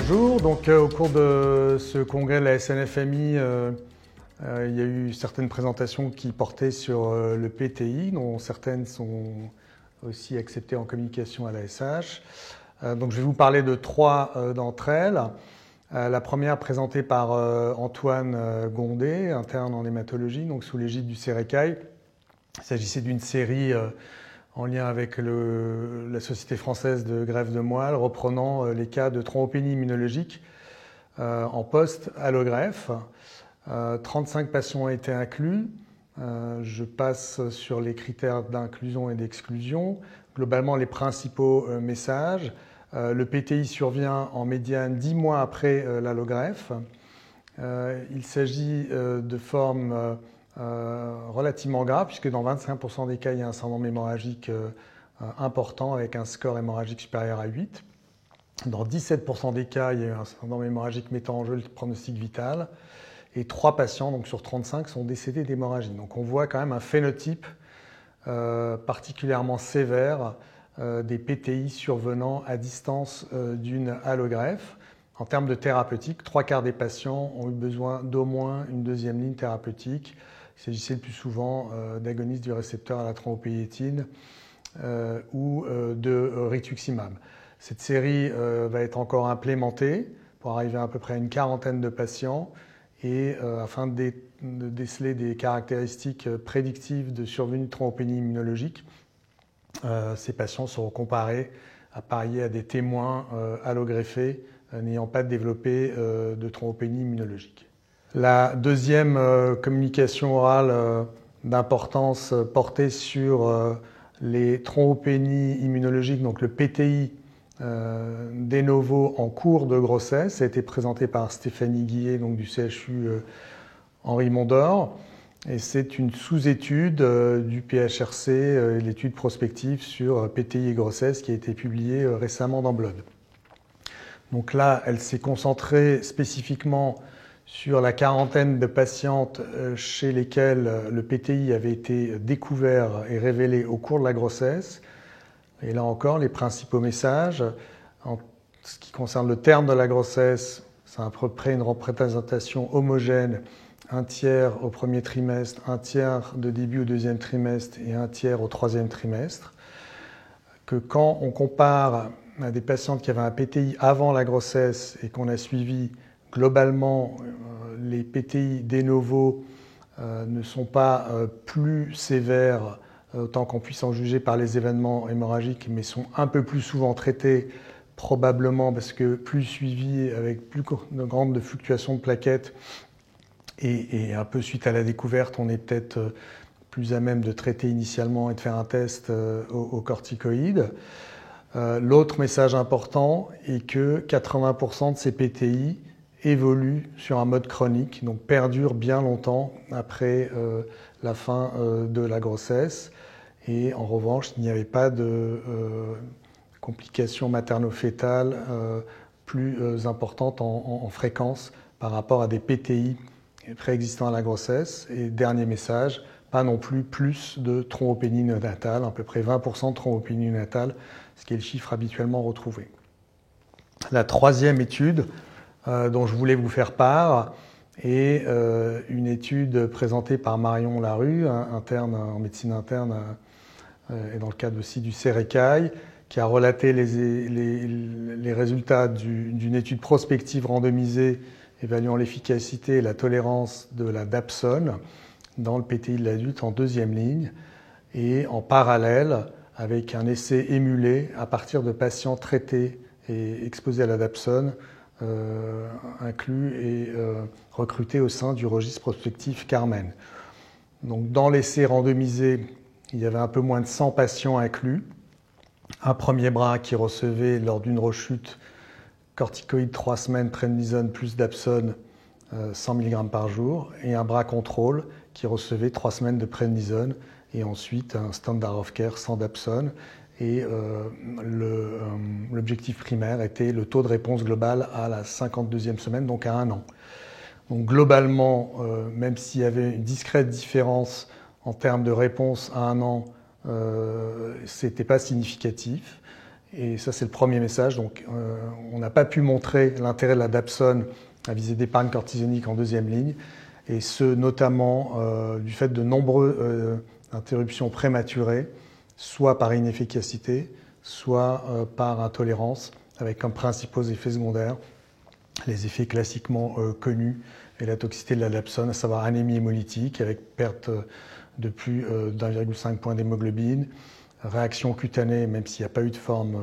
Bonjour, donc au cours de ce congrès de la SNFMI, il y a eu certaines présentations qui portaient sur le PTI, dont certaines sont aussi acceptées en communication à l'ASH. Donc je vais vous parler de trois d'entre elles. La première présentée par Antoine Gondet, interne en hématologie, donc sous l'égide du CERECAI. Il s'agissait d'une série en lien avec la Société française de greffe de moelle, reprenant les cas de thrombopénie immunologique en post-allogreffe. 35 patients ont été inclus. Je passe sur les critères d'inclusion et d'exclusion. Globalement, les principaux messages. Le PTI survient en médiane 10 mois après l'allogreffe. Il s'agit de formes relativement grave, puisque dans 25% des cas, il y a un syndrome hémorragique important avec un score hémorragique supérieur à 8. Dans 17% des cas, il y a eu un syndrome hémorragique mettant en jeu le pronostic vital. Et 3 patients, donc sur 35, sont décédés d'hémorragie. Donc on voit quand même un phénotype particulièrement sévère des PTI survenant à distance d'une allogreffe. En termes de thérapeutique, 3 quarts des patients ont eu besoin d'au moins une deuxième ligne thérapeutique. Il s'agissait le plus souvent d'agonistes du récepteur à la thrombopétine ou de rituximab. Cette série va être encore implémentée pour arriver à peu près à une quarantaine de patients et afin de déceler des caractéristiques prédictives de survenue de thrombopénie immunologique. Ces patients seront comparés à parier à des témoins allogreffés n'ayant pas développé de thrombopénie immunologique. La deuxième communication orale d'importance portait sur les thrombopénies immunologiques, donc le PTI de novo en cours de grossesse. Ça a été présenté par Stéphanie Guillet, donc du CHU Henri Mondor. Et c'est une sous-étude du PHRC, l'étude prospective sur PTI et grossesse qui a été publiée récemment dans Blood. Donc là, elle s'est concentrée spécifiquement sur la quarantaine de patientes chez lesquelles le PTI avait été découvert et révélé au cours de la grossesse. Et là encore, les principaux messages, en ce qui concerne le terme de la grossesse, c'est à peu près une représentation homogène, un tiers au premier trimestre, un tiers de début au deuxième trimestre et un tiers au troisième trimestre. Que quand on compare à des patientes qui avaient un PTI avant la grossesse et qu'on a suivi, globalement, les PTI de novo ne sont pas plus sévères, autant qu'on puisse en juger par les événements hémorragiques, mais sont un peu plus souvent traités, probablement parce que plus suivis, avec plus grande fluctuation de plaquettes, et un peu suite à la découverte, on est peut-être plus à même de traiter initialement et de faire un test aux corticoïdes. L'autre message important est que 80% de ces PTI évoluent sur un mode chronique, donc perdurent bien longtemps après la fin de la grossesse. Et en revanche, il n'y avait pas de complications materno-fétales plus importantes en fréquence par rapport à des PTI préexistants à la grossesse. Et dernier message, pas non plus de thrombopénie néonatale, à peu près 20% de thrombopénie néonatale, ce qui est le chiffre habituellement retrouvé. La troisième étude dont je voulais vous faire part est une étude présentée par Marion Larue, interne en médecine interne et dans le cadre aussi du CERECAI, qui a relaté les résultats d'une étude prospective randomisée évaluant l'efficacité et la tolérance de la dapsone dans le PTI de l'adulte en deuxième ligne et en parallèle avec un essai émulé à partir de patients traités et exposés à la dapsone inclus et recrutés au sein du registre prospectif Carmen. Donc, dans l'essai randomisé, il y avait un peu moins de 100 patients inclus. Un premier bras qui recevait lors d'une rechute corticoïde 3 semaines, prednisone plus dapsone 100 mg par jour, et un bras contrôle qui recevait 3 semaines de prednisone et ensuite un standard of care sans dapsone. Et l'objectif primaire était le taux de réponse global à la 52e semaine, donc à 1 an. Donc globalement, même s'il y avait une discrète différence en termes de réponse à 1 an, c'était pas significatif. Et ça, c'est le premier message. Donc, on n'a pas pu montrer l'intérêt de la dapsone à visée d'épargne cortisonique en deuxième ligne, et ce notamment du fait de nombreuses interruptions prématurées, soit par inefficacité, soit par intolérance, avec comme principaux effets secondaires les effets classiquement connus et la toxicité de la dapsone, à savoir anémie hémolytique avec perte de plus d'1,5 point d'hémoglobine, réaction cutanée même s'il n'y a pas eu de forme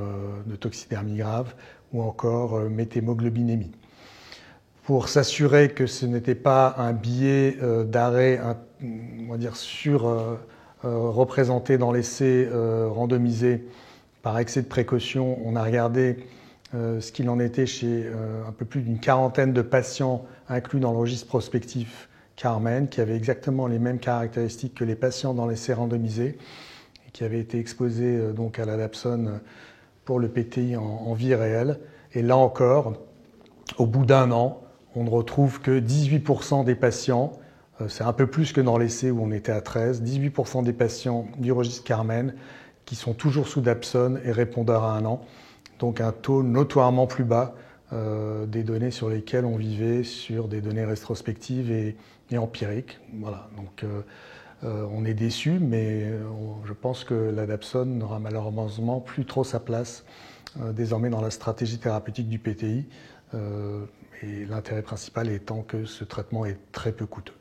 de toxidermie grave, ou encore méthémoglobinémie. Pour s'assurer que ce n'était pas un biais d'arrêt, on va dire, représenté dans l'essai randomisé par excès de précaution, on a regardé ce qu'il en était chez un peu plus d'une quarantaine de patients inclus dans le registre prospectif Carmen, qui avaient exactement les mêmes caractéristiques que les patients dans l'essai randomisé, et qui avaient été exposés donc à la dapsone pour le PTI en vie réelle. Et là encore, au bout d'un an, on ne retrouve que 18% des patients, c'est un peu plus que dans l'essai où on était à 13, 18% des patients du registre Carmen qui sont toujours sous dapsone et répondeurs à un an. Donc un taux notoirement plus bas des données sur lesquelles on vivait sur des données rétrospectives et empiriques. Voilà. Donc on est déçu, mais je pense que la dapsone n'aura malheureusement plus trop sa place désormais dans la stratégie thérapeutique du PTI. Et l'intérêt principal étant que ce traitement est très peu coûteux.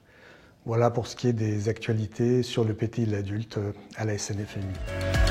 Voilà pour ce qui est des actualités sur le PTI de l'adulte à la SNFMI.